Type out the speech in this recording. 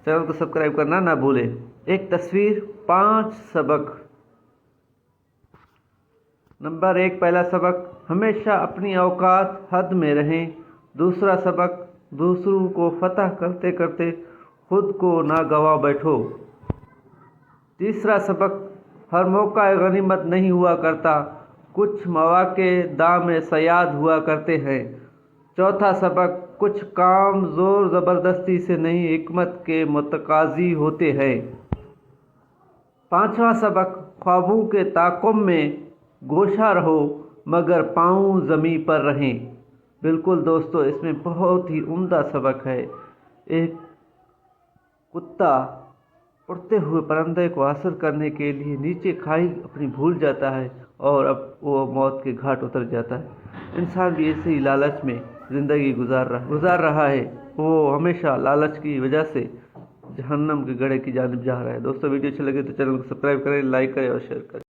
Channel को subscribe करना ना भूलें। एक तस्वीर 5 सबक। नंबर 1 पहला सबक, हमेशा अपनी औकात हद में रहें। दूसरा सबक, दूसरों को फतह करते करते खुद को ना गवा बैठो। तीसरा सबक, हर मौका गनीमत नहीं हुआ करता, कुछ मौके दाम सयाद हुआ करते हैं। चौथा सबक, कुछ काम जोर ज़बरदस्ती से नहीं हिकमत के मुतकाज़ी होते हैं। पांचवा सबक, ख्वाबों के ताक़ुब में गोशा रहो मगर पाँव ज़मीं पर रहें। बिल्कुल दोस्तों, इसमें बहुत ही उम्दा सबक है। एक कुत्ता उड़ते हुए परिंदे को हासिल करने के लिए नीचे खाई अपनी भूल जाता है और अब वो मौत के घाट उतर जाता है। इंसान भी ऐसे ही लालच में ज़िंदगी गुजार रहा है। वो हमेशा लालच की वजह से जहन्नम के गड्ढे की जानिब जा रहा है। दोस्तों, वीडियो अच्छी लगे तो चैनल को सब्सक्राइब करें, लाइक करें और शेयर करें।